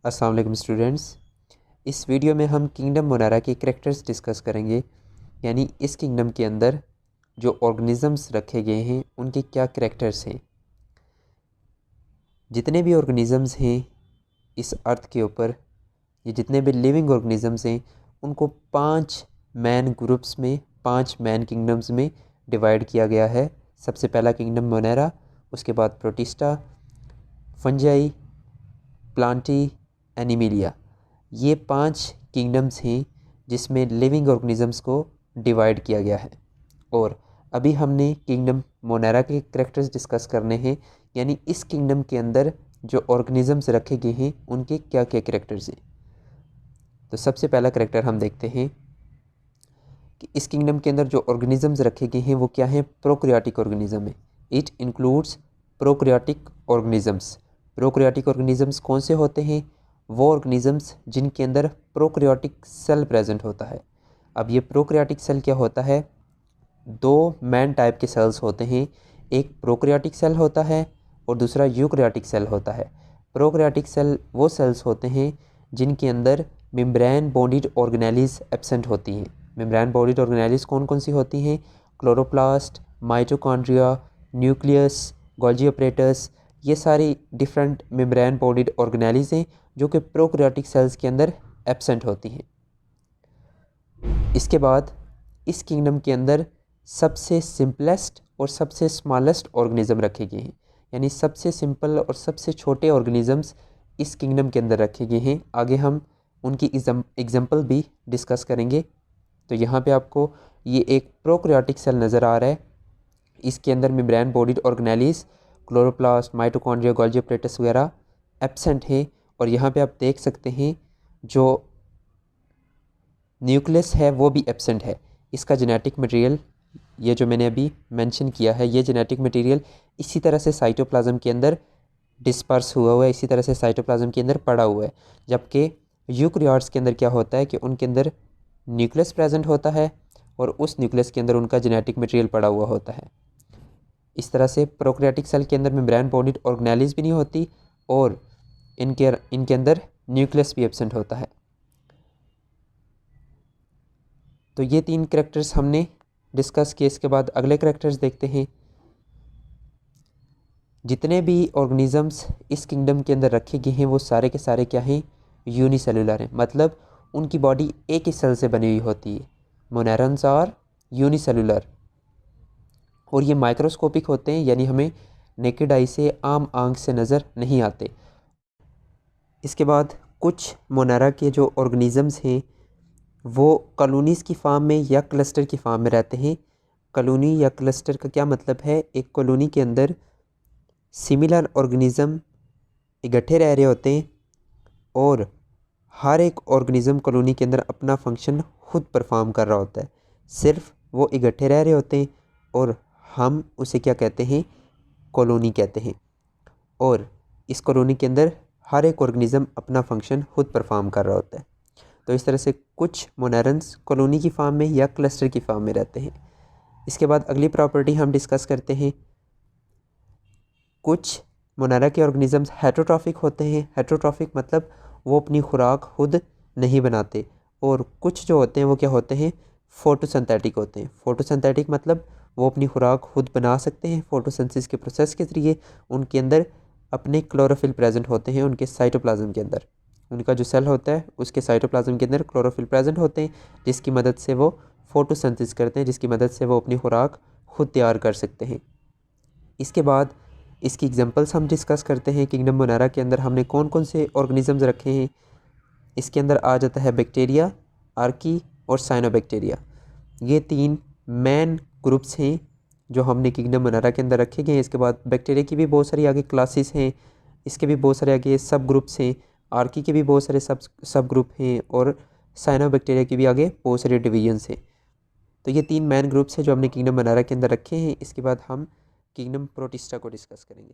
अस्सलाम वालेकुम स्टूडेंट्स। इस वीडियो में हम किंगडम मोनारा के करैक्टर्स डिस्कस करेंगे, यानी इस किंगडम के अंदर जो ऑर्गेनिज़म्स रखे गए हैं उनके क्या करैक्टर्स हैं। जितने भी ऑर्गेनिज़म्स हैं इस अर्थ के ऊपर, ये जितने भी लिविंग ऑर्गेनिज़म्स हैं उनको 5 मैन ग्रुप्स में, 5 मैन किंगडम्स में डिवाइड किया गया है। सबसे पहला किंगडम मोनारा, उसके बाद प्रोटिस्टा, फंजाई, प्लांटी, एनिमिलिया। ये 5 किंगडम्स हैं जिसमें लिविंग ऑर्गेनिज़म्स को डिवाइड किया गया है। और अभी हमने किंगडम मोनारा के करैक्टर्स डिस्कस करने हैं, यानी इस किंगडम के अंदर जो ऑर्गेनिज़म्स रखे गए हैं उनके क्या क्या करैक्टर्स हैं। तो सबसे पहला करैक्टर हम देखते हैं कि इस किंगडम के अंदर जो ऑर्गेनिज़म्स रखे गए हैं वो क्या हैं। प्रोकैरियोटिक ऑर्गेनिज़म है। It includes prokaryotic organisms. Prokaryotic organisms कौन से होते हैं? वो ऑर्गेनिज़म्स जिनके अंदर प्रोकैरियोटिक सेल प्रेजेंट होता है। अब ये प्रोकैरियोटिक सेल क्या होता है? 2 मेन टाइप के सेल्स होते हैं। एक प्रोकैरियोटिक सेल होता है और दूसरा यूकैरियोटिक सेल होता है। प्रोकैरियोटिक सेल वो सेल्स होते हैं जिनके अंदर मेम्ब्रेन बॉन्डेड ऑर्गेनेलिस एब्सेंट होती हैं। मेम्ब्रेन बॉन्डेड ऑर्गेनेलिस कौन कौन सी होती हैं? Chloroplast, mitochondria, nucleus, Golgi apparatus. ये सारी डिफरेंट मेम्ब्रेन बॉन्डेड ऑर्गेनेलिस हैं जो कि प्रोकैरियोटिक सेल्स के अंदर एब्सेंट होती हैं। इसके बाद इस किंगडम के अंदर सबसे सिंपलेस्ट और सबसे स्मॉलेस्ट ऑर्गेनिज़म रखे गए हैं, यानी सबसे सिंपल और सबसे छोटे ऑर्गेनिज़म्स इस किंगडम के अंदर रखे गए हैं। आगे हम उनकी एग्जांपल भी डिस्कस करेंगे। तो यहाँ पे आपको ये एक प्रोकैरियोटिक सेल नज़र आ रहा है। इसके अंदर membrane bonded organelles, chloroplast, mitochondria, Golgi apparatus वगैरह एब्सेंट है। और यहाँ पे आप देख सकते हैं जो न्यूक्लियस है वो भी एब्सेंट है। इसका जेनेटिक मटेरियल, ये जो मैंने अभी मेंशन किया है, ये जेनेटिक मटेरियल इसी तरह से साइटोप्लाज्म के अंदर डिस्पर्स हुआ है, इसी तरह से साइटोप्लाज्म के अंदर पड़ा हुआ है। जबकि यूकैरियोट्स के अंदर क्या होता है कि उनके अंदर न्यूक्लियस प्रेजेंट होता है और उस न्यूक्लियस के अंदर उनका जेनेटिक मटेरियल पड़ा हुआ होता है। इस तरह से प्रोकैरियोटिक सेल के अंदर मेम्ब्रेन बॉन्डेड ऑर्गेनेलिस भी नहीं होती और इनके अंदर न्यूक्लियस भी एब्सेंट होता है। तो ये 3 करैक्टर्स हमने डिस्कस किए। इसके बाद अगले करैक्टर्स देखते हैं। जितने भी ऑर्गेनिज़म्स इस किंगडम के अंदर रखे गए हैं वो सारे के सारे क्या हैं? यूनिसेलुलर हैं, मतलब उनकी बॉडी एक ही सेल से बनी हुई होती है। मोनारन्स आर यूनिसेलुलर और ये माइक्रोस्कोपिक होते हैं, यानी हमें नेकेड आई से, आम आंख से नज़र नहीं आते। इसके बाद कुछ मोनारा के जो ऑर्गेनिज़म्स हैं वो कॉलोनीज़ की फार्म में या क्लस्टर की फार्म में रहते हैं। कॉलोनी या क्लस्टर का क्या मतलब है? एक कॉलोनी के अंदर सिमिलर ऑर्गेनिज़म इकट्ठे रह रहे होते हैं और हर एक ऑर्गेनिज़म कॉलोनी के अंदर अपना फंक्शन खुद परफॉर्म कर रहा होता है। सिर्फ वो इकट्ठे रह रहे होते हैं और हम उसे क्या कहते हैं? कॉलोनी कहते हैं। और इस कॉलोनी के अंदर हर एक ऑर्गेनिज़म अपना फंक्शन खुद परफॉर्म कर रहा होता है। तो इस तरह से कुछ मोनारन्स कॉलोनी की फार्म में या क्लस्टर की फार्म में रहते हैं। इसके बाद अगली प्रॉपर्टी हम डिस्कस करते हैं। कुछ मोनारा के ऑर्गेनिज़म्स हेटरोट्रॉफिक होते हैं। हेटरोट्रॉफिक मतलब वो अपनी खुराक खुद नहीं बनाते। और कुछ जो होते हैं वो क्या होते हैं? फोटोसिंथेटिक होते हैं। फोटोसिंथेटिक मतलब वो अपनी खुराक खुद बना सकते हैं फोटोसिंथेसिस के प्रोसेस के ज़रिए। उनके अंदर अपने क्लोरोफिल प्रेजेंट होते हैं, उनके साइटोप्लाज्म के अंदर। उनका जो सेल होता है उसके साइटोप्लाज्म के अंदर क्लोरोफिल प्रेजेंट होते हैं, जिसकी मदद से वो फोटोसिंथेसिस करते हैं, जिसकी मदद से वो अपनी खुराक खुद तैयार कर सकते हैं। इसके बाद इसकी एग्जांपल्स हम डिस्कस करते हैं। किंगडम मोनारा के अंदर हमने कौन कौन से ऑर्गेनिज़म्स रखे हैं। इसके अंदर आ जाता है बैक्टीरिया, आर्की और साइनोबैक्टीरिया। ये 3 मेन ग्रुप्स हैं जो हमने किंगडम मोनारा के अंदर रखे गए हैं। इसके बाद बैक्टीरिया की भी बहुत सारी आगे क्लासेस हैं, इसके भी बहुत सारे आगे सब ग्रुप्स हैं। आर्की के भी बहुत सारे सब ग्रुप हैं और साइनोबैक्टीरिया की भी आगे बहुत सारे डिवीजन्स हैं। तो ये 3 मेन ग्रुप्स हैं जो हमने किंगडम मोनारा के अंदर रखे हैं। इसके बाद हम किंगडम प्रोटिस्टा को डिस्कस करेंगे।